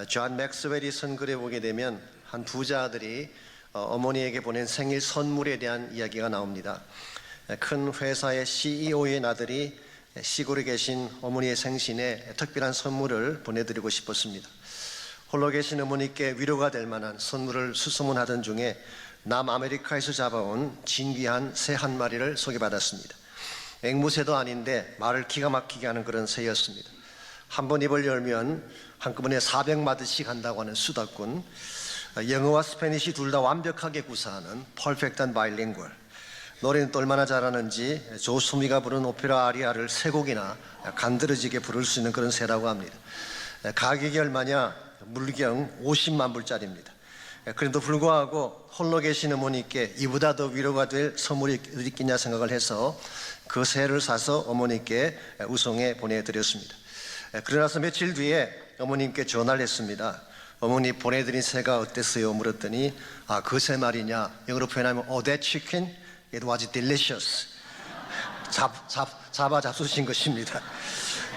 존 맥스웰이 쓴 글에 보게 되면 한 부자 아들이 어머니에게 보낸 생일 선물에 대한 이야기가 나옵니다. 큰 회사의 CEO인 아들이 시골에 계신 어머니의 생신에 특별한 선물을 보내드리고 싶었습니다. 홀로 계신 어머니께 위로가 될 만한 선물을 수소문하던 중에 남아메리카에서 잡아온 진귀한 새 한 마리를 소개받았습니다. 앵무새도 아닌데 말을 기가 막히게 하는 그런 새였습니다. 한번 입을 열면 한꺼번에 400마디씩 한다고 하는 수다꾼, 영어와 스페니시 둘 다 완벽하게 구사하는 퍼펙트한 바이링구얼, 노래는 또 얼마나 잘하는지 조수미가 부른 오페라 아리아를 3곡이나 간드러지게 부를 수 있는 그런 새라고 합니다. 가격이 얼마냐? 물경 50만 불짜리입니다. 그래도 불구하고 홀로 계신 어머니께 이보다 더 위로가 될 선물이 어디 있겠냐 생각을 해서 그 새를 사서 어머니께 우송해 보내드렸습니다. 그러나서 며칠 뒤에 어머님께 전화를 했습니다. 어머니 보내드린 새가 어땠어요? 물었더니 그 새 말이냐, 영어로 표현하면 that chicken, it was delicious. 잡수신 것입니다.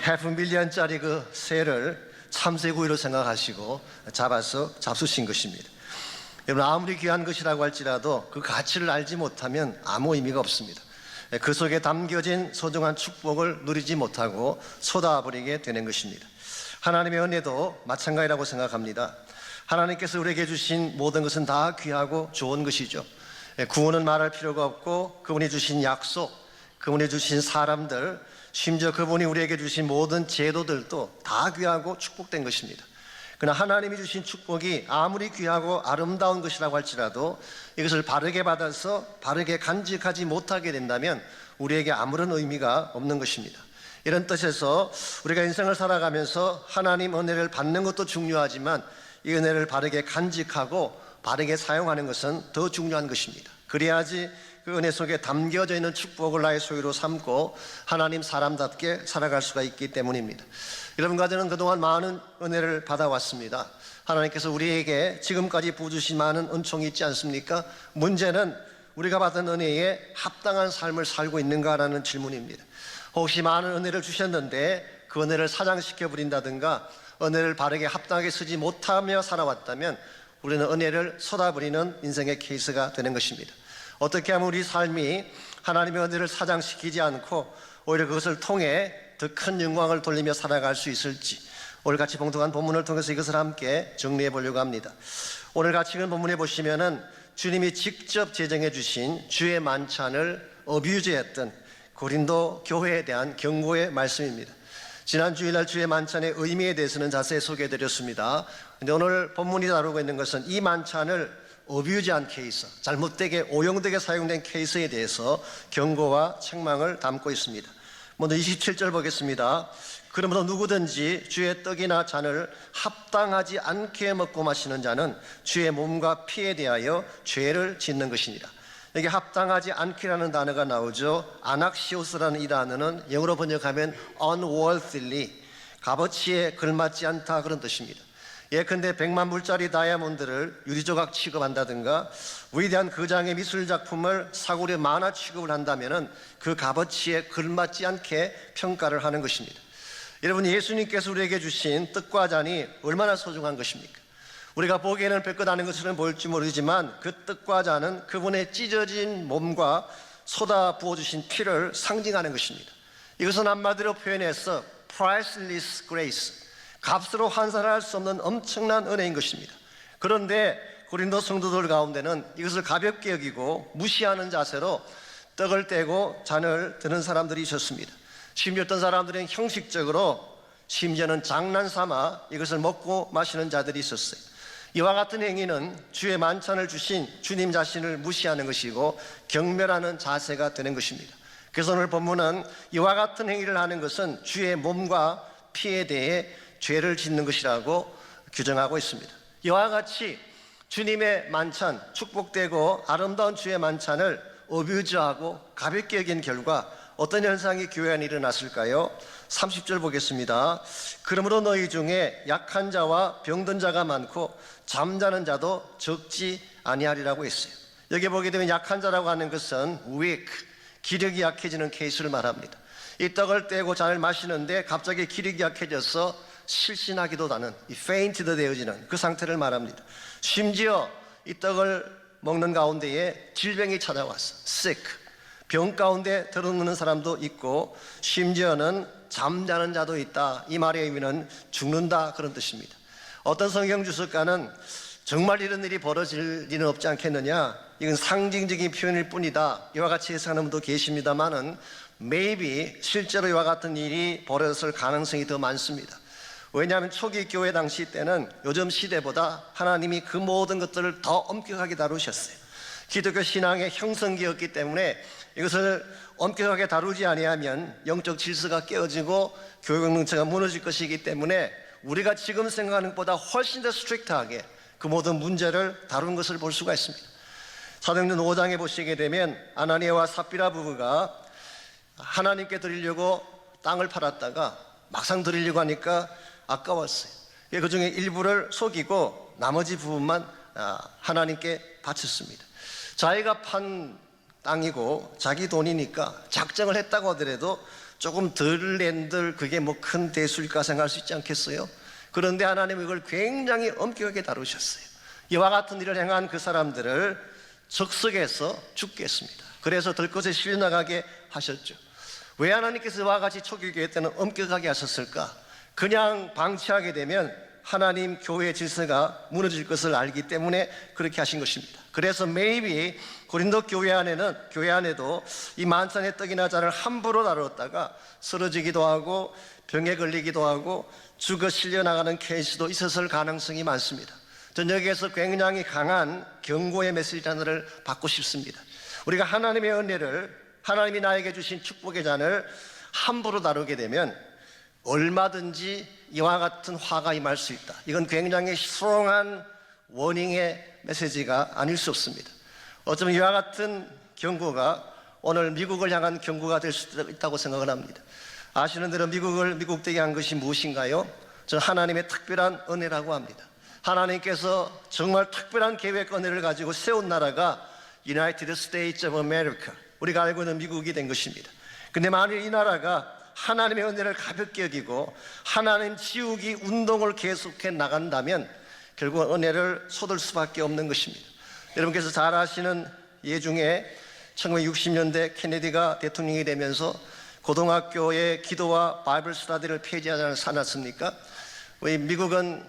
500,000짜리 그 새를 참새구이로 생각하시고 잡아서 잡수신 것입니다. 여러분, 아무리 귀한 것이라고 할지라도 그 가치를 알지 못하면 아무 의미가 없습니다. 그 속에 담겨진 소중한 축복을 누리지 못하고 쏟아버리게 되는 것입니다. 하나님의 은혜도 마찬가지라고 생각합니다. 하나님께서 우리에게 주신 모든 것은 다 귀하고 좋은 것이죠. 구원은 말할 필요가 없고 그분이 주신 약속, 그분이 주신 사람들, 심지어 그분이 우리에게 주신 모든 제도들도 다 귀하고 축복된 것입니다. 그러나 하나님이 주신 축복이 아무리 귀하고 아름다운 것이라고 할지라도 이것을 바르게 받아서 바르게 간직하지 못하게 된다면 우리에게 아무런 의미가 없는 것입니다. 이런 뜻에서 우리가 인생을 살아가면서 하나님 은혜를 받는 것도 중요하지만 이 은혜를 바르게 간직하고 바르게 사용하는 것은 더 중요한 것입니다. 그래야지 그 은혜 속에 담겨져 있는 축복을 나의 소유로 삼고 하나님 사람답게 살아갈 수가 있기 때문입니다. 여러분과 저는 그동안 많은 은혜를 받아왔습니다. 하나님께서 우리에게 지금까지 부어주신 많은 은총이 있지 않습니까? 문제는 우리가 받은 은혜에 합당한 삶을 살고 있는가라는 질문입니다. 혹시 많은 은혜를 주셨는데 그 은혜를 사장시켜 버린다든가 은혜를 바르게 합당하게 쓰지 못하며 살아왔다면 우리는 은혜를 쏟아버리는 인생의 케이스가 되는 것입니다. 어떻게 하면 우리 삶이 하나님의 은혜를 사장시키지 않고 오히려 그것을 통해 더 큰 영광을 돌리며 살아갈 수 있을지 오늘 같이 봉독한 본문을 통해서 이것을 함께 정리해 보려고 합니다. 오늘 같이 읽은 본문에 보시면은 주님이 직접 제정해 주신 주의 만찬을 어뷰즈했던 고린도 교회에 대한 경고의 말씀입니다. 지난 주일날 주의 만찬의 의미에 대해서는 자세히 소개해 드렸습니다. 근데 오늘 본문이 다루고 있는 것은 이 만찬을 어뷰즈한 케이스, 잘못되게 오용되게 사용된 케이스에 대해서 경고와 책망을 담고 있습니다. 먼저 27절 보겠습니다. 그러므로 누구든지 주의 떡이나 잔을 합당하지 않게 먹고 마시는 자는 주의 몸과 피에 대하여 죄를 짓는 것이니라. 여기 합당하지 않기라는 단어가 나오죠. 아낙시오스라는 이 단어는 영어로 번역하면 unworthily, 값어치에 걸맞지 않다 그런 뜻입니다. 예컨대 100만 불짜리 다이아몬드를 유리조각 취급한다든가 위대한 거장의 미술작품을 사고리 만화 취급을 한다면 그 값어치에 걸맞지 않게 평가를 하는 것입니다. 여러분, 예수님께서 우리에게 주신 떡과 잔이 얼마나 소중한 것입니까? 우리가 보기에는 별것 아닌 것처럼 보일지 모르지만 그 떡과 잔은 그분의 찢어진 몸과 쏟아 부어주신 피를 상징하는 것입니다. 이것은 한마디로 표현해서 priceless grace, 값으로 환산할 수 없는 엄청난 은혜인 것입니다. 그런데 고린도 성도들 가운데는 이것을 가볍게 여기고 무시하는 자세로 떡을 떼고 잔을 드는 사람들이 있었습니다. 심지어 어떤 사람들은 형식적으로, 심지어는 장난삼아 이것을 먹고 마시는 자들이 있었어요. 이와 같은 행위는 주의 만찬을 주신 주님 자신을 무시하는 것이고 경멸하는 자세가 되는 것입니다. 그래서 오늘 본문은 이와 같은 행위를 하는 것은 주의 몸과 피에 대해 죄를 짓는 것이라고 규정하고 있습니다. 이와 같이 주님의 만찬, 축복되고 아름다운 주의 만찬을 어뷰즈하고 가볍게 여긴 결과 어떤 현상이 교회 안에 일어났을까요? 30절 보겠습니다. 그러므로 너희 중에 약한 자와 병든 자가 많고 잠자는 자도 적지 아니하리라고 했어요. 여기 보게 되면 약한 자라고 하는 것은 weak, 기력이 약해지는 케이스를 말합니다. 이 떡을 떼고 잔을 마시는데 갑자기 기력이 약해져서 실신하기도 하는 이 페인트도 되어지는 그 상태를 말합니다. 심지어 이 떡을 먹는 가운데에 질병이 찾아왔어. sick. 병 가운데 들어눕는 사람도 있고 심지어는 잠자는 자도 있다. 이 말의 의미는 죽는다 그런 뜻입니다. 어떤 성경 주석가는 정말 이런 일이 벌어질 일은 없지 않겠느냐, 이건 상징적인 표현일 뿐이다, 이와 같이 해석하는 분도 계십니다만은 maybe 실제로 이와 같은 일이 벌어졌을 가능성이 더 많습니다. 왜냐하면 초기 교회 당시 때는 요즘 시대보다 하나님이 그 모든 것들을 더 엄격하게 다루셨어요. 기독교 신앙의 형성기였기 때문에 이것을 엄격하게 다루지 아니하면 영적 질서가 깨어지고 교회 공동체가 무너질 것이기 때문에 우리가 지금 생각하는 것보다 훨씬 더 스트릭트하게 그 모든 문제를 다룬 것을 볼 수가 있습니다. 사도행전 5장에 보시게 되면 아나니아와 삽비라 부부가 하나님께 드리려고 땅을 팔았다가 막상 드리려고 하니까 아까웠어요. 그 중에 일부를 속이고 나머지 부분만 하나님께 바쳤습니다. 자기가 판 땅이고 자기 돈이니까 작정을 했다고 하더라도 조금 덜 낸들 그게 뭐 큰 대수일까 생각할 수 있지 않겠어요? 그런데 하나님은 이걸 굉장히 엄격하게 다루셨어요. 이와 같은 일을 행한 그 사람들을 적석에서 죽게 했습니다. 그래서 들것에 실려나가게 하셨죠. 왜 하나님께서 이와 같이 초기 교회 때는 엄격하게 하셨을까? 그냥 방치하게 되면 하나님 교회의 질서가 무너질 것을 알기 때문에 그렇게 하신 것입니다. 그래서 maybe 고린도 교회 안에도 이 만찬의 떡이나 잔을 함부로 다뤘다가 쓰러지기도 하고 병에 걸리기도 하고 죽어 실려나가는 케이스도 있었을 가능성이 많습니다. 저는 여기에서 굉장히 강한 경고의 메시지 하나를 받고 싶습니다. 우리가 하나님의 은혜를, 하나님이 나에게 주신 축복의 잔을 함부로 다루게 되면 얼마든지 이와 같은 화가 임할 수 있다. 이건 굉장히 스트롱한 워닝의 메시지가 아닐 수 없습니다. 어쩌면 이와 같은 경고가 오늘 미국을 향한 경고가 될 수도 있다고 생각을 합니다. 아시는 대로 미국을 미국되게 한 것이 무엇인가요? 저는 하나님의 특별한 은혜라고 합니다. 하나님께서 정말 특별한 계획 은혜를 가지고 세운 나라가 United States of America, 우리가 알고 있는 미국이 된 것입니다. 근데 만일 이 나라가 하나님의 은혜를 가볍게 여기고 하나님 지우기 운동을 계속해 나간다면 결국 은혜를 쏟을 수밖에 없는 것입니다. 여러분께서 잘 아시는 예 중에 1960년대 케네디가 대통령이 되면서 고등학교의 기도와 바이블 스터디를 폐지하지 않았습니까? 미국은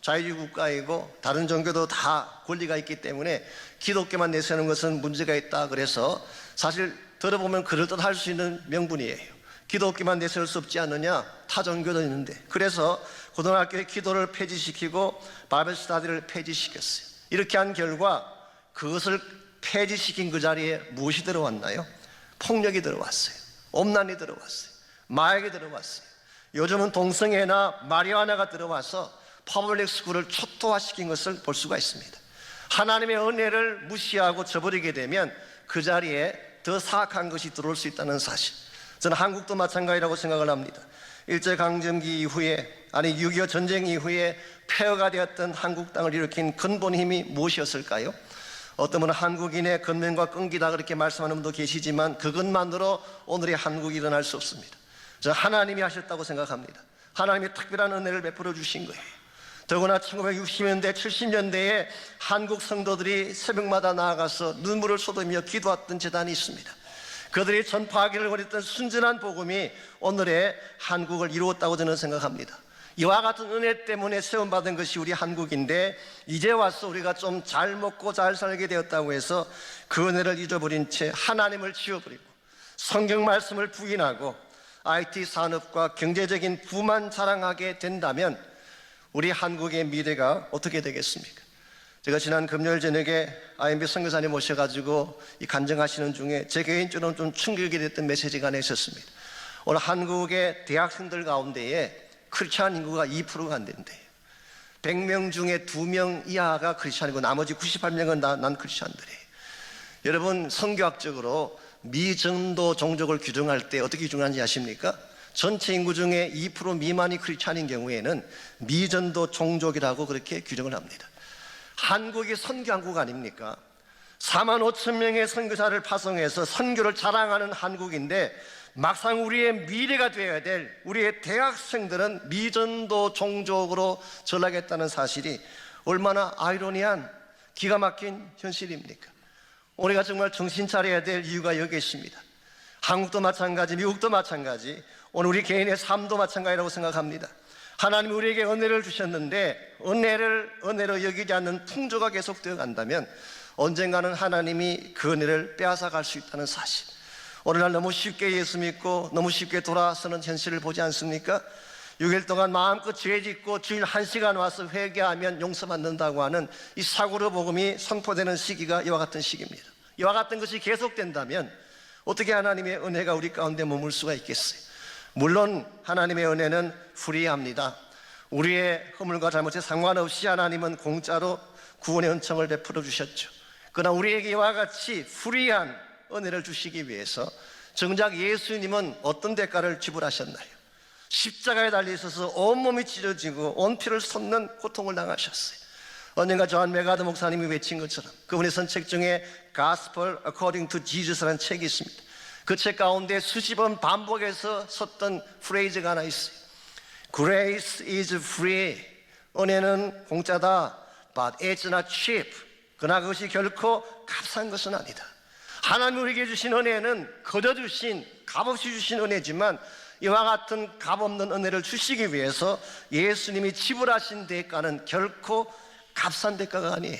자유주의 국가이고 다른 종교도 다 권리가 있기 때문에 기독교만 내세우는 것은 문제가 있다. 그래서 사실 들어보면 그럴듯할 수 있는 명분이에요. 기독교만 내세울 수 없지 않느냐? 타 종교도 있는데. 그래서 고등학교의 기도를 폐지시키고 바이블 스터디를 폐지시켰어요. 이렇게 한 결과 그것을 폐지시킨 그 자리에 무엇이 들어왔나요? 폭력이 들어왔어요. 엄난이 들어왔어요. 마약이 들어왔어요. 요즘은 동성애나 마리화나가 들어와서 퍼블릭 스쿨을 초토화시킨 것을 볼 수가 있습니다. 하나님의 은혜를 무시하고 저버리게 되면 그 자리에 더 사악한 것이 들어올 수 있다는 사실, 저는 한국도 마찬가지라고 생각을 합니다. 일제강점기 이후에, 아니 6.25 전쟁 이후에 폐허가 되었던 한국 땅을 일으킨 근본 힘이 무엇이었을까요? 어떤 분은 한국인의 근면과 끈기다 그렇게 말씀하는 분도 계시지만 그것만으로 오늘의 한국이 일어날 수 없습니다. 저는 하나님이 하셨다고 생각합니다. 하나님이 특별한 은혜를 베풀어 주신 거예요. 더구나 1960년대 70년대에 한국 성도들이 새벽마다 나아가서 눈물을 쏟으며 기도했던 재단이 있습니다. 그들이 전파하기를 원했던 순전한 복음이 오늘의 한국을 이루었다고 저는 생각합니다. 이와 같은 은혜 때문에 세움받은 것이 우리 한국인데 이제 와서 우리가 좀 잘 먹고 잘 살게 되었다고 해서 그 은혜를 잊어버린 채 하나님을 지워버리고 성경 말씀을 부인하고 IT 산업과 경제적인 부만 자랑하게 된다면 우리 한국의 미래가 어떻게 되겠습니까? 제가 지난 금요일 저녁에 IMB 선교사님 모셔가지고 이 간증하시는 중에 제 개인적으로 좀 충격이 됐던 메시지가 하나 있었습니다. 오늘 한국의 대학생들 가운데에 크리스찬 인구가 2%가 안 된대요. 100명 중에 2명 이하가 크리스찬이고 나머지 98명은 난 크리스찬들이에요. 여러분, 성교학적으로 미전도 종족을 규정할 때 어떻게 규정하는지 아십니까? 전체 인구 중에 2% 미만이 크리스찬인 경우에는 미전도 종족이라고 그렇게 규정을 합니다. 한국이 선교한국 아닙니까? 4만 5천 명의 선교사를 파송해서 선교를 자랑하는 한국인데 막상 우리의 미래가 되어야 될 우리의 대학생들은 미전도 종족으로 전락했다는 사실이 얼마나 아이러니한 기가 막힌 현실입니까? 우리가 정말 정신 차려야 될 이유가 여기 있습니다. 한국도 마찬가지, 미국도 마찬가지, 오늘 우리 개인의 삶도 마찬가지라고 생각합니다. 하나님이 우리에게 은혜를 주셨는데 은혜를 은혜로 여기지 않는 풍조가 계속되어 간다면 언젠가는 하나님이 그 은혜를 빼앗아 갈 수 있다는 사실. 오늘날 너무 쉽게 예수 믿고 너무 쉽게 돌아서는 현실을 보지 않습니까? 6일 동안 마음껏 죄 짓고 주일 1시간 와서 회개하면 용서받는다고 하는 이 사고로 복음이 선포되는 시기가 이와 같은 시기입니다. 이와 같은 것이 계속된다면 어떻게 하나님의 은혜가 우리 가운데 머물 수가 있겠어요? 물론 하나님의 은혜는 프리합니다. 우리의 허물과 잘못에 상관없이 하나님은 공짜로 구원의 은총을 베풀어 주셨죠. 그러나 우리에게 이와 같이 프리한 은혜를 주시기 위해서 정작 예수님은 어떤 대가를 지불하셨나요? 십자가에 달려 있어서 온몸이 찢어지고 온 피를 솟는 고통을 당하셨어요. 언젠가 존 메가드 목사님이 외친 것처럼 그분의 선책 중에 Gospel According to Jesus라는 책이 있습니다. 그 책 가운데 수십 번 반복해서 썼던 프레이즈가 하나 있어요. Grace is free. 은혜는 공짜다. But it's not cheap. 그러나 그것이 결코 값싼 것은 아니다. 하나님이 우리에게 주신 은혜는 거저 주신, 값없이 주신 은혜지만 이와 같은 값없는 은혜를 주시기 위해서 예수님이 지불하신 대가는 결코 값싼 대가가 아니에요.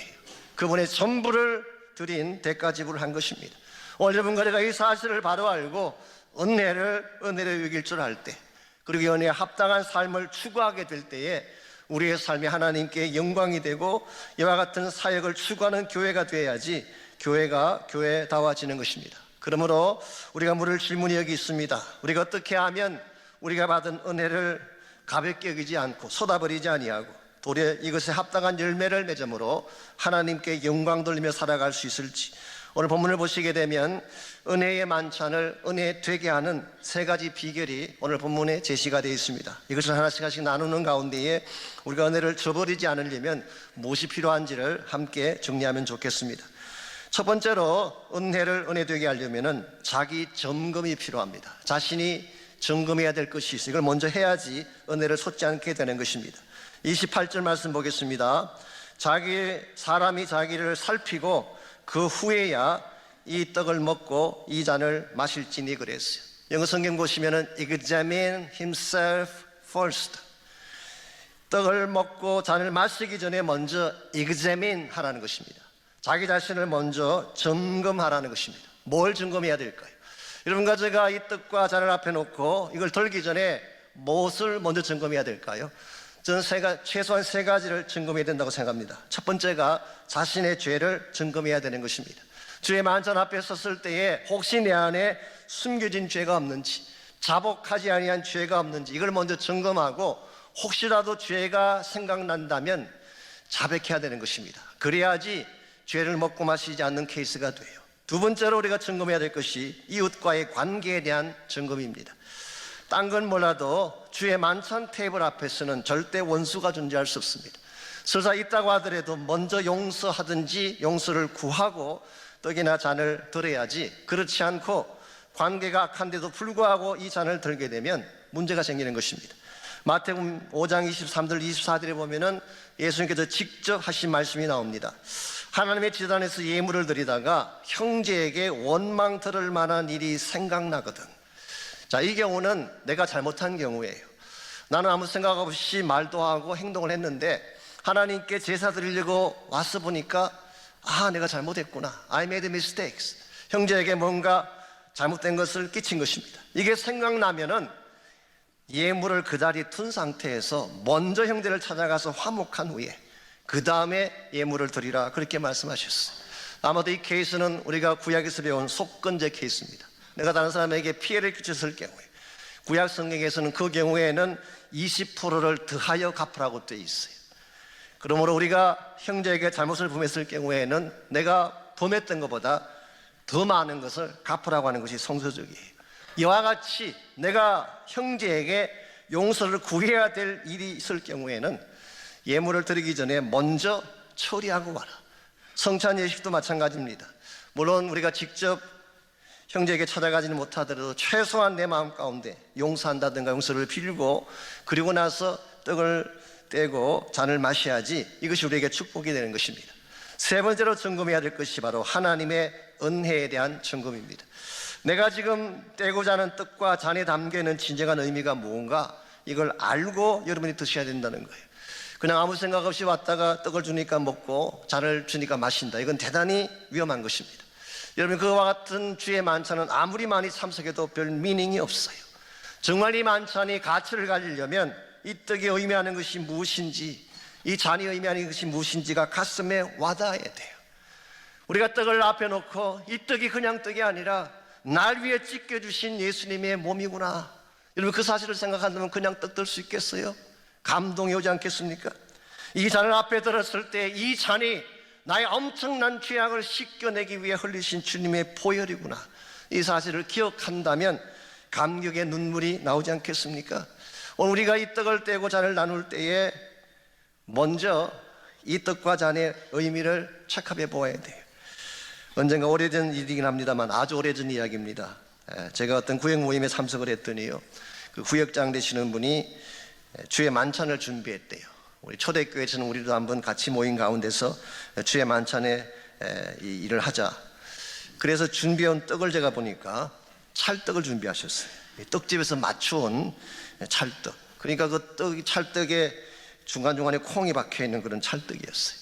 그분의 전부를 드린 대가 지불한 것입니다. 오늘 여러분과 제가 이 사실을 바로 알고 은혜를 여길 줄 알 때, 그리고 이 은혜에 합당한 삶을 추구하게 될 때에 우리의 삶이 하나님께 영광이 되고 이와 같은 사역을 추구하는 교회가 되어야지 교회가 교회다워지는 것입니다. 그러므로 우리가 물을 질문이 여기 있습니다. 우리가 어떻게 하면 우리가 받은 은혜를 가볍게 여기지 않고 쏟아버리지 아니하고 도리어 이것에 합당한 열매를 맺음으로 하나님께 영광 돌리며 살아갈 수 있을지, 오늘 본문을 보시게 되면 은혜의 만찬을 은혜 되게 하는 세 가지 비결이 오늘 본문에 제시가 되어 있습니다. 이것을 하나씩 나누는 가운데에 우리가 은혜를 저버리지 않으려면 무엇이 필요한지를 함께 정리하면 좋겠습니다. 첫 번째로 은혜를 은혜 되게 하려면 자기 점검이 필요합니다. 자신이 점검해야 될 것이 있어요. 이걸 먼저 해야지 은혜를 솟지 않게 되는 것입니다. 28절 말씀 보겠습니다. 사람이 자기를 살피고 그 후에야 이 떡을 먹고 이 잔을 마실지니 그랬어요. 영어 성경 보시면은 examine himself first. 떡을 먹고 잔을 마시기 전에 먼저 examine 하라는 것입니다. 자기 자신을 먼저 점검하라는 것입니다. 뭘 점검해야 될까요? 여러분과 제가 이 떡과 잔을 앞에 놓고 이걸 들기 전에 무엇을 먼저 점검해야 될까요? 저는 최소한 세 가지를 점검해야 된다고 생각합니다. 첫 번째가 자신의 죄를 점검해야 되는 것입니다. 주의 만찬 앞에 섰을 때에 혹시 내 안에 숨겨진 죄가 없는지, 자복하지 아니한 죄가 없는지 이걸 먼저 점검하고 혹시라도 죄가 생각난다면 자백해야 되는 것입니다. 그래야지 죄를 먹고 마시지 않는 케이스가 돼요. 두 번째로 우리가 점검해야 될 것이 이웃과의 관계에 대한 점검입니다. 딴 건 몰라도 주의 만찬 테이블 앞에서는 절대 원수가 존재할 수 없습니다. 설사 있다고 하더라도 먼저 용서하든지 용서를 구하고 떡이나 잔을 들어야지, 그렇지 않고 관계가 악한데도 불구하고 이 잔을 들게 되면 문제가 생기는 것입니다. 마태복음 5장 23절 24절에 보면은 예수님께서 직접 하신 말씀이 나옵니다. 하나님의 제단에서 예물을 드리다가 형제에게 원망 들을 만한 일이 생각나거든. 자, 이 경우는 내가 잘못한 경우예요. 나는 아무 생각 없이 말도 하고 행동을 했는데 하나님께 제사 드리려고 와서 보니까 내가 잘못했구나. I made mistakes. 형제에게 뭔가 잘못된 것을 끼친 것입니다. 이게 생각나면은 예물을 그 자리에 둔 상태에서 먼저 형제를 찾아가서 화목한 후에 그 다음에 예물을 드리라, 그렇게 말씀하셨어요. 아마도 이 케이스는 우리가 구약에서 배운 속건제 케이스입니다. 내가 다른 사람에게 피해를 끼쳤을 경우에 구약 성경에서는 그 경우에는 20%를 더하여 갚으라고 되어 있어요. 그러므로 우리가 형제에게 잘못을 범했을 경우에는 내가 범했던 것보다 더 많은 것을 갚으라고 하는 것이 성서적이에요. 이와 같이 내가 형제에게 용서를 구해야 될 일이 있을 경우에는 예물을 드리기 전에 먼저 처리하고 와라. 성찬 예식도 마찬가지입니다. 물론 우리가 직접 형제에게 찾아가지는 못하더라도 최소한 내 마음 가운데 용서한다든가 용서를 빌고 그리고 나서 떡을 떼고 잔을 마셔야지 이것이 우리에게 축복이 되는 것입니다. 세 번째로 점검해야 될 것이 바로 하나님의 은혜에 대한 점검입니다. 내가 지금 떼고자 하는 떡과 잔에 담겨있는 진정한 의미가 뭔가 이걸 알고 여러분이 드셔야 된다는 거예요. 그냥 아무 생각 없이 왔다가 떡을 주니까 먹고 잔을 주니까 마신다. 이건 대단히 위험한 것입니다. 여러분, 그와 같은 주의 만찬은 아무리 많이 참석해도 별 미닝이 없어요. 정말 이 만찬이 가치를 가지려면 이 떡이 의미하는 것이 무엇인지, 이 잔이 의미하는 것이 무엇인지가 가슴에 와닿아야 돼요. 우리가 떡을 앞에 놓고 이 떡이 그냥 떡이 아니라 날 위해 찢겨주신 예수님의 몸이구나. 여러분, 그 사실을 생각한다면 그냥 떡 들 수 있겠어요? 감동이 오지 않겠습니까? 이 잔을 앞에 들었을 때 이 잔이 나의 엄청난 죄악을 씻겨내기 위해 흘리신 주님의 보혈이구나. 이 사실을 기억한다면 감격의 눈물이 나오지 않겠습니까? 오늘 우리가 이 떡을 떼고 잔을 나눌 때에 먼저 이 떡과 잔의 의미를 체크해 보아야 돼요. 언젠가 오래전 일이긴 합니다만 아주 오래전 이야기입니다. 제가 어떤 구역 모임에 참석을 했더니요, 그 구역장 되시는 분이 주의 만찬을 준비했대요. 우리 초대교회에서는 우리도 한번 같이 모인 가운데서 주의 만찬에 이 일을 하자. 그래서 준비해온 떡을 제가 보니까 찰떡을 준비하셨어요. 떡집에서 맞춰온 찰떡. 그러니까 그 찰떡에 중간중간에 콩이 박혀있는 그런 찰떡이었어요.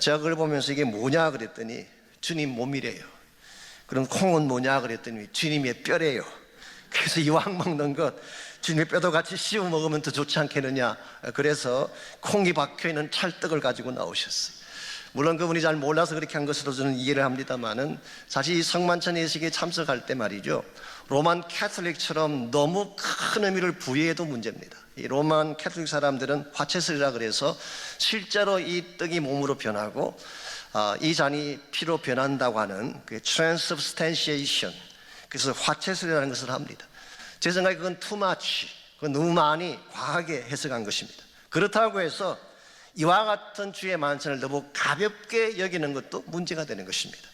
제가 그걸 보면서 이게 뭐냐 그랬더니 주님 몸이래요. 그럼 콩은 뭐냐 그랬더니 주님의 뼈래요. 그래서 이왕 먹는 것 주님의 뼈도 같이 씌워 먹으면 더 좋지 않겠느냐. 그래서 콩이 박혀있는 찰떡을 가지고 나오셨어요. 물론 그분이 잘 몰라서 그렇게 한 것으로 저는 이해를 합니다만은 사실 이 성만찬 예식에 참석할 때 말이죠, 로만 캐톨릭처럼 너무 큰 의미를 부여해도 문제입니다. 이 로만 캐톨릭 사람들은 화채슬이라 그래서 실제로 이 떡이 몸으로 변하고 이 잔이 피로 변한다고 하는 그 transubstantiation, 그래서 화채슬이라는 것을 합니다. 제 생각에 그건 too much, 그건 너무 많이 과하게 해석한 것입니다. 그렇다고 해서 이와 같은 주의 만찬을 너무 가볍게 여기는 것도 문제가 되는 것입니다.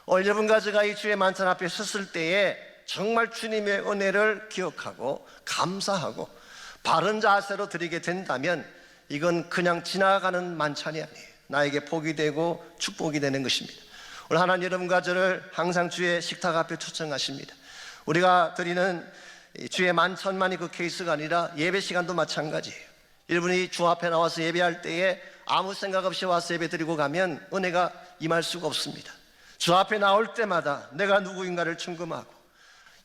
오늘 여러분과 제가 이 주의 만찬 앞에 섰을 때에 정말 주님의 은혜를 기억하고 감사하고 바른 자세로 드리게 된다면 이건 그냥 지나가는 만찬이 아니에요. 나에게 복이 되고 축복이 되는 것입니다. 오늘 하나님 여러분과 저를 항상 주의 식탁 앞에 초청하십니다. 우리가 드리는 주의 만찬만이 그 케이스가 아니라 예배 시간도 마찬가지예요. 여러분이 주 앞에 나와서 예배할 때에 아무 생각 없이 와서 예배 드리고 가면 은혜가 임할 수가 없습니다. 주 앞에 나올 때마다 내가 누구인가를 점검하고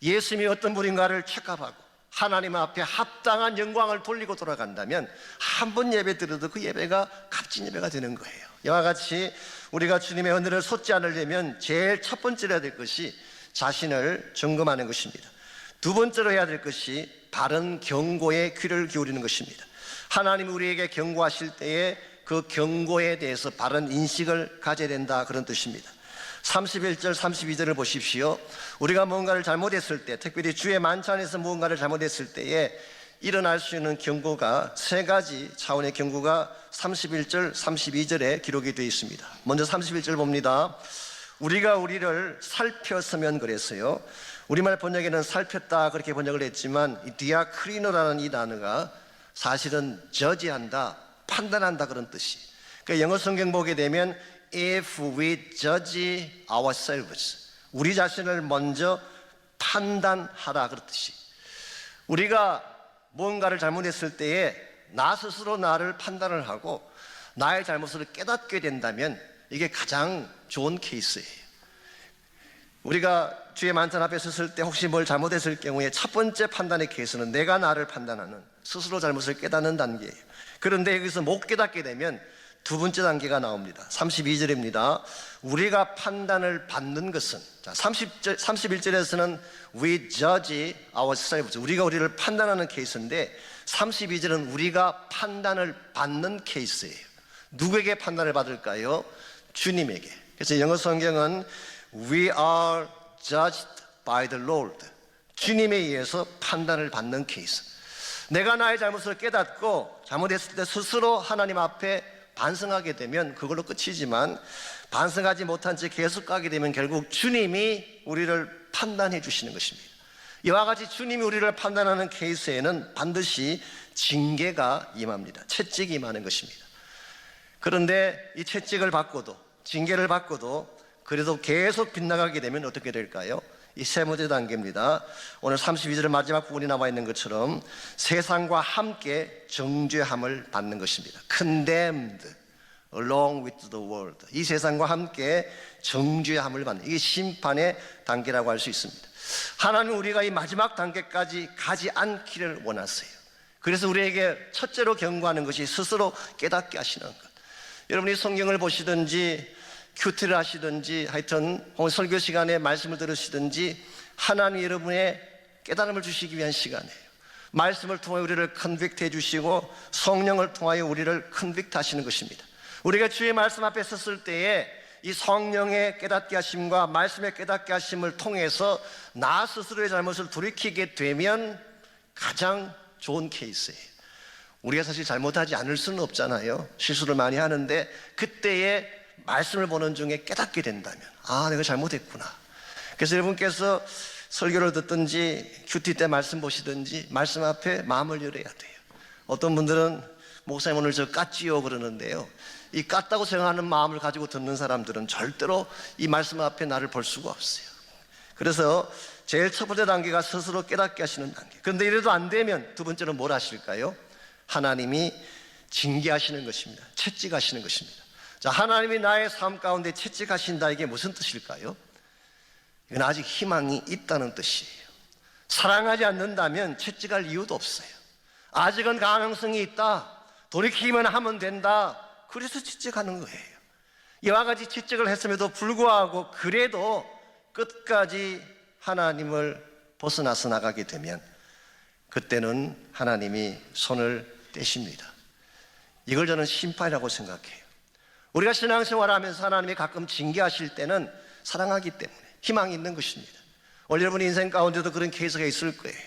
예수님이 어떤 분인가를 체크하고 하나님 앞에 합당한 영광을 돌리고 돌아간다면 한 번 예배 드려도 그 예배가 값진 예배가 되는 거예요. 이와 같이 우리가 주님의 은혜를 솟지 않으려면 제일 첫 번째로 해야 될 것이 자신을 점검하는 것입니다. 두 번째로 해야 될 것이 바른 경고에 귀를 기울이는 것입니다. 하나님이 우리에게 경고하실 때에 그 경고에 대해서 바른 인식을 가져야 된다, 그런 뜻입니다. 31절 32절을 보십시오. 우리가 무언가를 잘못했을 때, 특별히 주의 만찬에서 무언가를 잘못했을 때에 일어날 수 있는 경고가 세 가지 차원의 경고가 31절 32절에 기록이 되어 있습니다. 먼저 31절 봅니다. 우리가 우리를 살폈으면 그랬어요. 우리말 번역에는 살폈다 그렇게 번역을 했지만 이 디아크리노라는 이 단어가 사실은 저지한다, 판단한다 그런 뜻이. 그러니까 영어 성경 보게 되면 If we judge ourselves, 우리 자신을 먼저 판단하라 그런 뜻이. 우리가 뭔가를 잘못했을 때에 나 스스로 나를 판단을 하고 나의 잘못을 깨닫게 된다면 이게 가장 좋은 케이스예요. 우리가 주의 만찬 앞에 섰을 때 혹시 뭘 잘못했을 경우에 첫 번째 판단의 케이스는 내가 나를 판단하는, 스스로 잘못을 깨닫는 단계예요. 그런데 여기서 못 깨닫게 되면 두 번째 단계가 나옵니다. 32절입니다. 우리가 판단을 받는 것은, 자, 31절에서는 we judge ourselves, 우리가 우리를 판단하는 케이스인데 32절은 우리가 판단을 받는 케이스예요. 누구에게 판단을 받을까요? 주님에게. 그래서 영어 성경은 we are judged by the Lord, 주님에 의해서 판단을 받는 케이스. 내가 나의 잘못을 깨닫고 잘못했을 때 스스로 하나님 앞에 반성하게 되면 그걸로 끝이지만, 반성하지 못한 채 계속 가게 되면 결국 주님이 우리를 판단해 주시는 것입니다. 이와 같이 주님이 우리를 판단하는 케이스에는 반드시 징계가 임합니다. 채찍이 임하는 것입니다. 그런데 이 채찍을 받고도, 징계를 받고도 그래도 계속 빗나가게 되면 어떻게 될까요? 이 세 번째 단계입니다. 오늘 32절의 마지막 부분이 나와 있는 것처럼 세상과 함께 정죄함을 받는 것입니다. Condemned along with the world. 이 세상과 함께 정죄함을 받는, 이게 심판의 단계라고 할 수 있습니다. 하나님은 우리가 이 마지막 단계까지 가지 않기를 원하세요. 그래서 우리에게 첫째로 경고하는 것이 스스로 깨닫게 하시는 것. 여러분이 성경을 보시든지 큐티를 하시든지 하여튼 설교 시간에 말씀을 들으시든지 하나님 여러분의 깨달음을 주시기 위한 시간이에요. 말씀을 통하여 우리를 컨빅트 해주시고 성령을 통하여 우리를 컨빅트 하시는 것입니다. 우리가 주의 말씀 앞에 섰을 때에 이 성령의 깨닫게 하심과 말씀의 깨닫게 하심을 통해서 나 스스로의 잘못을 돌이키게 되면 가장 좋은 케이스예요. 우리가 사실 잘못하지 않을 수는 없잖아요. 실수를 많이 하는데 그때에 말씀을 보는 중에 깨닫게 된다면, 아, 내가 잘못했구나. 그래서 여러분께서 설교를 듣든지 큐티 때 말씀 보시든지 말씀 앞에 마음을 열어야 돼요. 어떤 분들은 목사님 오늘 저 깠지요 그러는데요, 이 깠다고 생각하는 마음을 가지고 듣는 사람들은 절대로 이 말씀 앞에 나를 볼 수가 없어요. 그래서 제일 첫 번째 단계가 스스로 깨닫게 하시는 단계. 그런데 이래도 안 되면 두 번째는 뭘 하실까요? 하나님이 징계하시는 것입니다. 채찍하시는 것입니다. 자, 하나님이 나의 삶 가운데 채찍하신다, 이게 무슨 뜻일까요? 이건 아직 희망이 있다는 뜻이에요. 사랑하지 않는다면 채찍할 이유도 없어요. 아직은 가능성이 있다, 돌이키기만 하면 된다, 그래서 채찍하는 거예요. 이와 같이 채찍을 했음에도 불구하고 그래도 끝까지 하나님을 벗어나서 나가게 되면 그때는 하나님이 손을 떼십니다. 이걸 저는 심판이라고 생각해요. 우리가 신앙생활을 하면서 하나님이 가끔 징계하실 때는 사랑하기 때문에 희망이 있는 것입니다. 오늘 여러분 인생 가운데도 그런 케이스가 있을 거예요.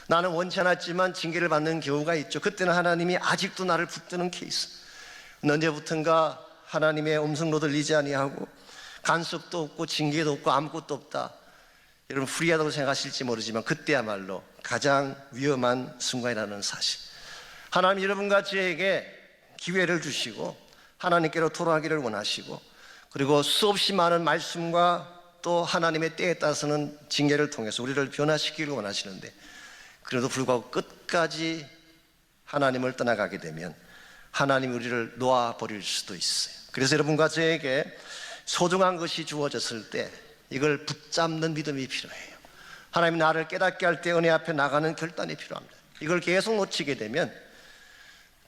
나는 원치 않았지만 징계를 받는 경우가 있죠. 그때는 하나님이 아직도 나를 붙드는 케이스. 언제부턴가 하나님의 음성도 들리지 아니하고 간섭도 없고 징계도 없고 아무것도 없다, 여러분 불리하다고 생각하실지 모르지만 그때야말로 가장 위험한 순간이라는 사실. 하나님 여러분과 저에게 기회를 주시고 하나님께로 돌아가기를 원하시고, 그리고 수없이 많은 말씀과 또 하나님의 때에 따라서는 징계를 통해서 우리를 변화시키기를 원하시는데, 그래도 불구하고 끝까지 하나님을 떠나가게 되면 하나님이 우리를 놓아버릴 수도 있어요. 그래서 여러분과 저에게 소중한 것이 주어졌을 때 이걸 붙잡는 믿음이 필요해요. 하나님이 나를 깨닫게 할 때 은혜 앞에 나가는 결단이 필요합니다. 이걸 계속 놓치게 되면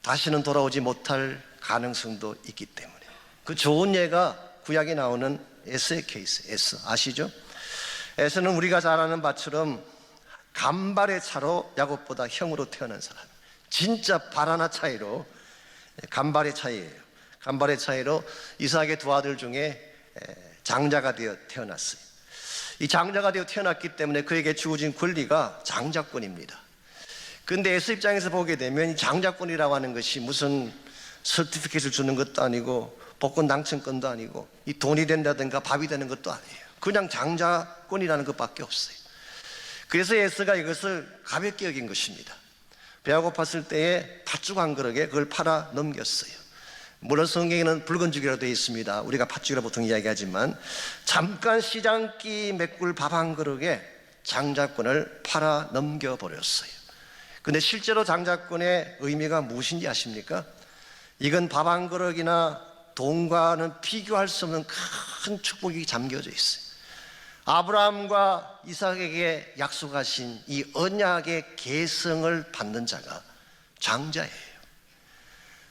다시는 돌아오지 못할 가능성도 있기 때문에. 그 좋은 예가 구약에 나오는 에스의 케이스. 에스 아시죠? 에스는 우리가 잘 아는 바처럼 간발의 차로 야곱보다 형으로 태어난 사람. 진짜 발 하나 차이로, 간발의 차이예요. 간발의 차이로 이삭의 두 아들 중에 장자가 되어 태어났어요. 이 장자가 되어 태어났기 때문에 그에게 주어진 권리가 장자권입니다. 그런데 에스 입장에서 보게 되면 이 장자권이라고 하는 것이 무슨 서티피켓을 주는 것도 아니고 복권 당첨권도 아니고 이 돈이 된다든가 밥이 되는 것도 아니에요. 그냥 장자권이라는 것밖에 없어요. 그래서 에스가 이것을 가볍게 여긴 것입니다. 배가 고팠을 때에 팥죽 한 그릇에 그걸 팔아 넘겼어요. 물론 성경에는 붉은 죽이라고 되어 있습니다. 우리가 팥죽이라고 보통 이야기하지만 잠깐 시장기 메꿀 밥 한 그릇에 장자권을 팔아 넘겨버렸어요. 근데 실제로 장자권의 의미가 무엇인지 아십니까? 이건 밥 한 그릇이나 돈과는 비교할 수 없는 큰 축복이 잠겨져 있어요. 아브라함과 이삭에게 약속하신 이 언약의 계승을 받는 자가 장자예요.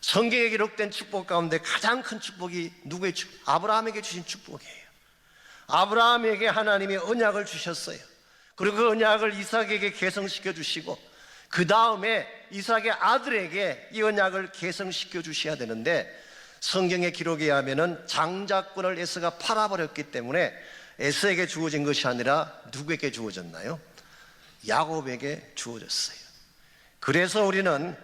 성경에 기록된 축복 가운데 가장 큰 축복이 누구의 축복? 아브라함에게 주신 축복이에요. 아브라함에게 하나님이 언약을 주셨어요. 그리고 그 언약을 이삭에게 계승시켜 주시고 그 다음에 이삭의 아들에게 이 언약을 계승시켜 주셔야 되는데, 성경의 기록에 의하면 장자권을 에스가 팔아버렸기 때문에 에스에게 주어진 것이 아니라 누구에게 주어졌나요? 야곱에게 주어졌어요. 그래서 우리는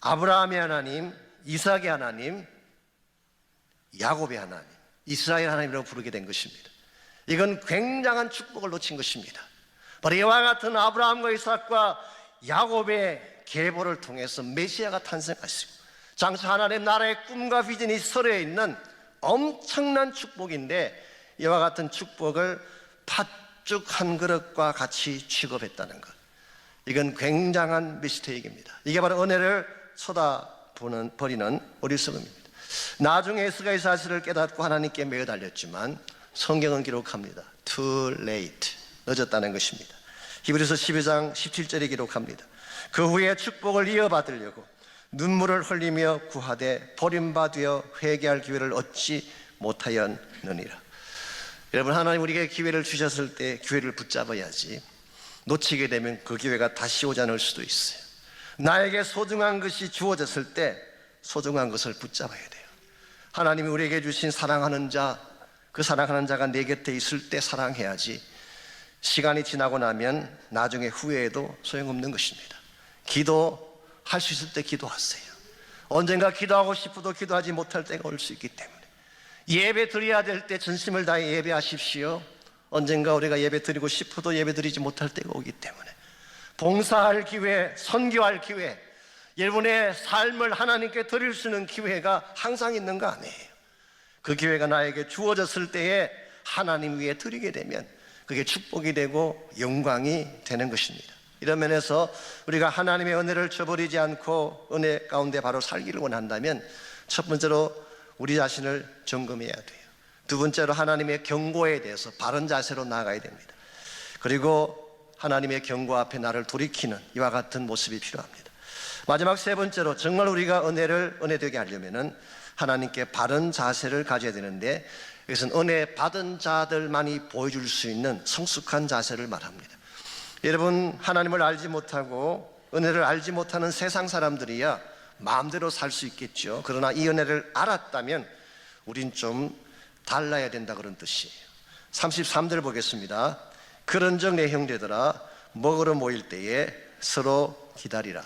아브라함의 하나님, 이삭의 하나님, 야곱의 하나님, 이스라엘 하나님이라고 부르게 된 것입니다. 이건 굉장한 축복을 놓친 것입니다. 바로 이와 같은 아브라함과 이삭과 야곱의 계보를 통해서 메시아가 탄생하시고 장차 하나님 나라의 꿈과 비전이 서려에 있는 엄청난 축복인데, 이와 같은 축복을 팥죽 한 그릇과 같이 취급했다는 것, 이건 굉장한 미스테이크입니다. 이게 바로 은혜를 쳐다버리는 어리석음입니다. 나중에 에스가 이 사실을 깨닫고 하나님께 매어 달렸지만 성경은 기록합니다. Too late, 늦었다는 것입니다. 히브리서 12장 17절에 기록합니다. 그 후에 축복을 이어받으려고 눈물을 흘리며 구하되 버림받아 회개할 기회를 얻지 못하였느니라. 여러분, 하나님 우리에게 기회를 주셨을 때 기회를 붙잡아야지, 놓치게 되면 그 기회가 다시 오지 않을 수도 있어요. 나에게 소중한 것이 주어졌을 때 소중한 것을 붙잡아야 돼요. 하나님이 우리에게 주신 사랑하는 자, 그 사랑하는 자가 내 곁에 있을 때 사랑해야지, 시간이 지나고 나면 나중에 후회해도 소용없는 것입니다. 기도할 수 있을 때 기도하세요. 언젠가 기도하고 싶어도 기도하지 못할 때가 올 수 있기 때문에 예배 드려야 될 때 전심을 다해 예배하십시오. 언젠가 우리가 예배 드리고 싶어도 예배 드리지 못할 때가 오기 때문에 봉사할 기회, 선교할 기회, 여러분의 삶을 하나님께 드릴 수 있는 기회가 항상 있는 거 아니에요. 그 기회가 나에게 주어졌을 때에 하나님 위에 드리게 되면 그게 축복이 되고 영광이 되는 것입니다. 이런 면에서 우리가 하나님의 은혜를 저버리지 않고 은혜 가운데 바로 살기를 원한다면, 첫 번째로 우리 자신을 점검해야 돼요. 두 번째로 하나님의 경고에 대해서 바른 자세로 나아가야 됩니다. 그리고 하나님의 경고 앞에 나를 돌이키는 이와 같은 모습이 필요합니다. 마지막 세 번째로, 정말 우리가 은혜되게 하려면은 하나님께 바른 자세를 가져야 되는데, 이것은 은혜 받은 자들만이 보여줄 수 있는 성숙한 자세를 말합니다. 여러분, 하나님을 알지 못하고 은혜를 알지 못하는 세상 사람들이야 마음대로 살 수 있겠죠. 그러나 이 은혜를 알았다면 우린 좀 달라야 된다, 그런 뜻이에요. 33절 보겠습니다. 그런즉 내 형제들아, 먹으러 모일 때에 서로 기다리라.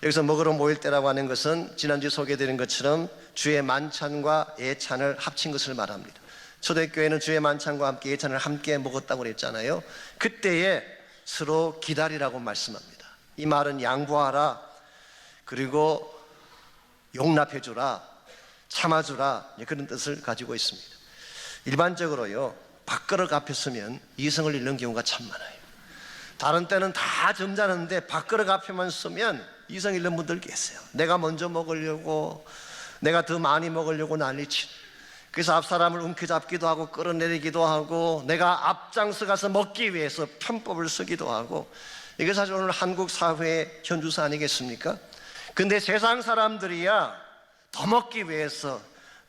여기서 먹으러 모일 때라고 하는 것은 지난주에 소개드린 것처럼 주의 만찬과 예찬을 합친 것을 말합니다. 초대교회는 주의 만찬과 함께 예찬을 함께 먹었다고 그랬잖아요. 그때에 서로 기다리라고 말씀합니다. 이 말은 양보하라, 그리고 용납해주라, 참아주라, 그런 뜻을 가지고 있습니다. 일반적으로요, 밥그릇 앞에 서면 이성을 잃는 경우가 참 많아요. 다른 때는 다 점잖은데 밥그릇 앞에만 서면 이성 잃는 분들 계세요. 내가 먼저 먹으려고, 내가 더 많이 먹으려고 난리치는. 그래서 앞사람을 움켜잡기도 하고 끌어내리기도 하고, 내가 앞장서 가서 먹기 위해서 편법을 쓰기도 하고, 이게 사실 오늘 한국 사회의 현주소 아니겠습니까? 근데 세상 사람들이야 더 먹기 위해서,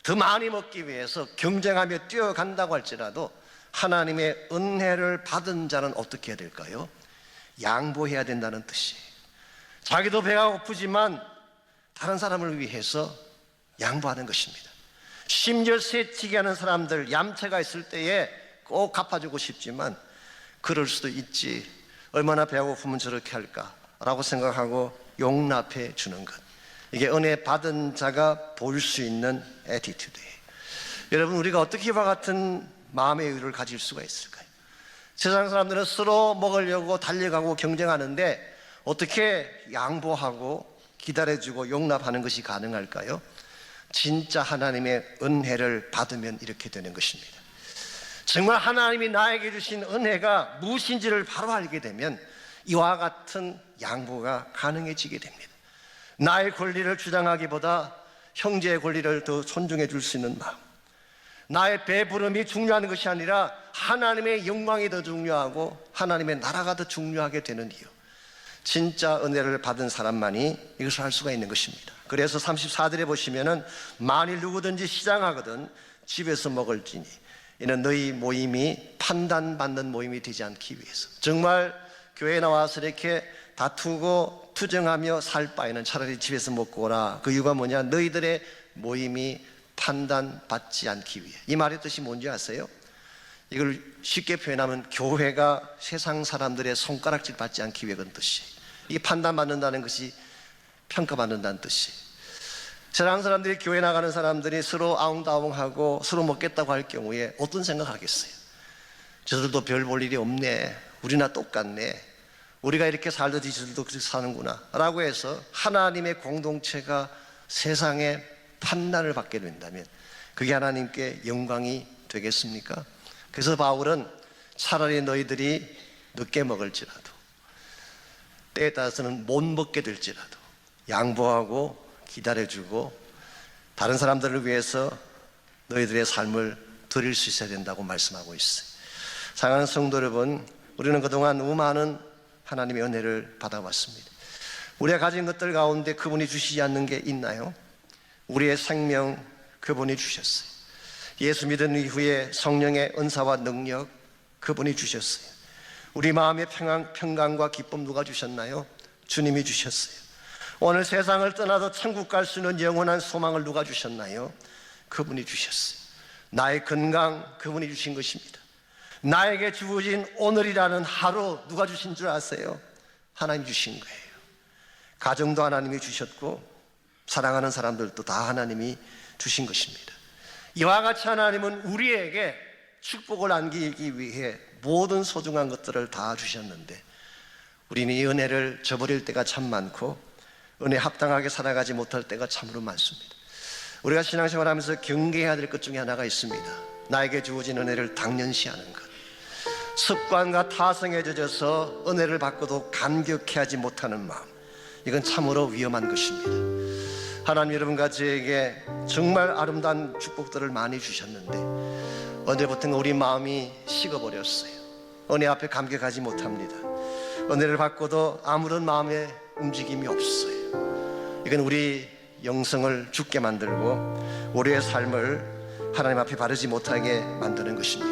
더 많이 먹기 위해서 경쟁하며 뛰어간다고 할지라도 하나님의 은혜를 받은 자는 어떻게 해야 될까요? 양보해야 된다는 뜻이에요. 자기도 배가 고프지만 다른 사람을 위해서 양보하는 것입니다. 심지어 새치기 하는 사람들, 얌체가 있을 때에 꼭 갚아주고 싶지만 그럴 수도 있지, 얼마나 배가 고프면 저렇게 할까라고 생각하고 용납해 주는 것, 이게 은혜 받은 자가 볼 수 있는 애티튜드예요. 여러분, 우리가 어떻게 이와 같은 마음의 여유를 가질 수가 있을까요? 세상 사람들은 서로 먹으려고 달려가고 경쟁하는데 어떻게 양보하고 기다려주고 용납하는 것이 가능할까요? 진짜 하나님의 은혜를 받으면 이렇게 되는 것입니다. 정말 하나님이 나에게 주신 은혜가 무엇인지를 바로 알게 되면 이와 같은 양보가 가능해지게 됩니다. 나의 권리를 주장하기보다 형제의 권리를 더 존중해 줄 수 있는 마음, 나의 배부름이 중요한 것이 아니라 하나님의 영광이 더 중요하고 하나님의 나라가 더 중요하게 되는 이유, 진짜 은혜를 받은 사람만이 이것을 할 수가 있는 것입니다. 그래서 34절에 보시면은 만일 누구든지 시장하거든 집에서 먹을지니 이는 너희 모임이 판단받는 모임이 되지 않기 위해서. 정말 교회에 나와서 이렇게 다투고 투정하며 살 바에는 차라리 집에서 먹고 오라. 그 이유가 뭐냐? 너희들의 모임이 판단받지 않기 위해. 이 말의 뜻이 뭔지 아세요? 이걸 쉽게 표현하면 교회가 세상 사람들의 손가락질 받지 않기 위해 그런 뜻이에요. 이게 판단받는다는 것이 평가받는다는 뜻이에요. 세상 사람들이, 교회 나가는 사람들이 서로 아웅다웅하고 서로 먹겠다고 할 경우에 어떤 생각하겠어요? 저들도 별 볼 일이 없네, 우리나 똑같네, 우리가 이렇게 살듯이 저들도 그렇게 사는구나 라고 해서 하나님의 공동체가 세상에 판단을 받게 된다면 그게 하나님께 영광이 되겠습니까? 그래서 바울은 차라리 너희들이 늦게 먹을지라도, 때에 따라서는 못 먹게 될지라도 양보하고 기다려주고 다른 사람들을 위해서 너희들의 삶을 드릴 수 있어야 된다고 말씀하고 있어요. 사랑하는 성도 여러분, 우리는 그동안 너무 많은 하나님의 은혜를 받아왔습니다. 우리가 가진 것들 가운데 그분이 주시지 않는 게 있나요? 우리의 생명 그분이 주셨어요. 예수 믿은 이후에 성령의 은사와 능력 그분이 주셨어요. 우리 마음의 평강과 기쁨 누가 주셨나요? 주님이 주셨어요. 오늘 세상을 떠나도 천국 갈 수 있는 영원한 소망을 누가 주셨나요? 그분이 주셨어요. 나의 건강 그분이 주신 것입니다. 나에게 주어진 오늘이라는 하루 누가 주신 줄 아세요? 하나님이 주신 거예요. 가정도 하나님이 주셨고 사랑하는 사람들도 다 하나님이 주신 것입니다. 이와 같이 하나님은 우리에게 축복을 안기기 위해 모든 소중한 것들을 다 주셨는데 우리는 이 은혜를 저버릴 때가 참 많고 은혜 합당하게 살아가지 못할 때가 참으로 많습니다. 우리가 신앙생활하면서 경계해야 될 것 중에 하나가 있습니다. 나에게 주어진 은혜를 당연시하는 것. 습관과 타성에 젖어서 은혜를 받고도 감격해하지 못하는 마음, 이건 참으로 위험한 것입니다. 하나님 여러분과 저에게 정말 아름다운 축복들을 많이 주셨는데 언제부턴가 우리 마음이 식어버렸어요. 은혜 앞에 감격하지 못합니다. 은혜를 받고도 아무런 마음의 움직임이 없어요. 이건 우리 영성을 죽게 만들고 우리의 삶을 하나님 앞에 바르지 못하게 만드는 것입니다.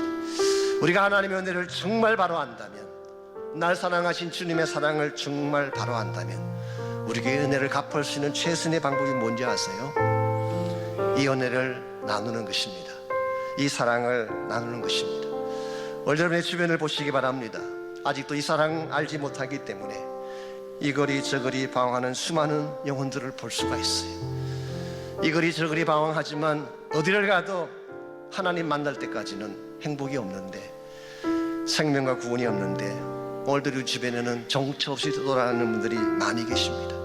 우리가 하나님의 은혜를 정말 바로 안다면, 날 사랑하신 주님의 사랑을 정말 바로 안다면 우리에게 은혜를 갚을 수 있는 최선의 방법이 뭔지 아세요? 이 은혜를 나누는 것입니다. 이 사랑을 나누는 것입니다. 오늘 여러분의 주변을 보시기 바랍니다. 아직도 이 사랑 알지 못하기 때문에 이거리 저거리 방황하는 수많은 영혼들을 볼 수가 있어요. 이거리 저거리 방황하지만 어디를 가도 하나님 만날 때까지는 행복이 없는데, 생명과 구원이 없는데 오늘도 우리 주변에는 정처 없이 돌아가는 분들이 많이 계십니다.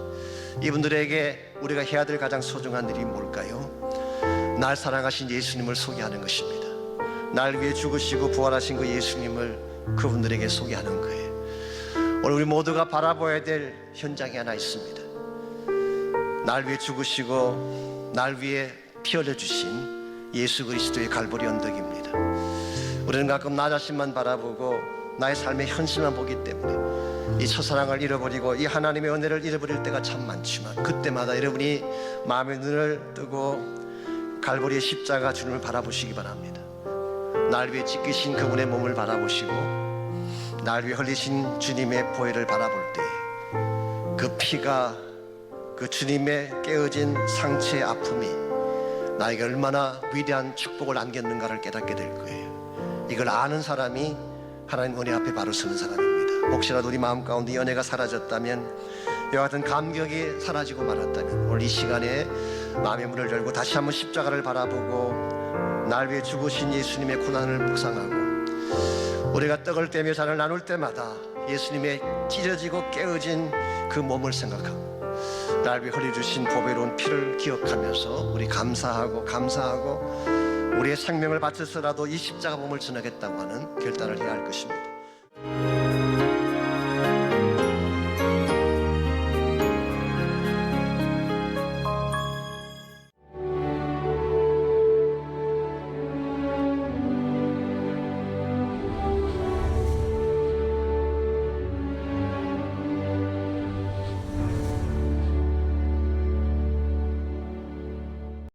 이분들에게 우리가 해야 될 가장 소중한 일이 뭘까요? 날 사랑하신 예수님을 소개하는 것입니다. 날 위해 죽으시고 부활하신 그 예수님을 그분들에게 소개하는 거예요. 오늘 우리 모두가 바라봐야 될 현장이 하나 있습니다. 날 위해 죽으시고 날 위해 피 흘려주신 예수 그리스도의 갈보리 언덕입니다. 우리는 가끔 나 자신만 바라보고 나의 삶의 현실만 보기 때문에 이 첫사랑을 잃어버리고 이 하나님의 은혜를 잃어버릴 때가 참 많지만, 그때마다 여러분이 마음의 눈을 뜨고 갈보리의 십자가 주님을 바라보시기 바랍니다. 날 위해 찢기신 그분의 몸을 바라보시고 날 위해 흘리신 주님의 보혈을 바라볼 때 그 피가, 그 주님의 깨어진 상처의 아픔이 나에게 얼마나 위대한 축복을 안겼는가를 깨닫게 될 거예요. 이걸 아는 사람이 하나님 은혜 앞에 바로 서는 사람입니다. 혹시라도 우리 마음 가운데 연애가 사라졌다면, 이와 같은 감격이 사라지고 말았다면 오늘 이 시간에 마음의 문을 열고 다시 한번 십자가를 바라보고 날 위해 죽으신 예수님의 고난을 묵상하고, 우리가 떡을 떼며 잔을 나눌 때마다 예수님의 찢어지고 깨어진 그 몸을 생각하고 날 위해 흘려주신 보배로운 피를 기억하면서 우리 감사하고 우리의 생명을 바쳐서라도 이 십자가 몸을 전하겠다고 하는 결단을 해야 할 것입니다.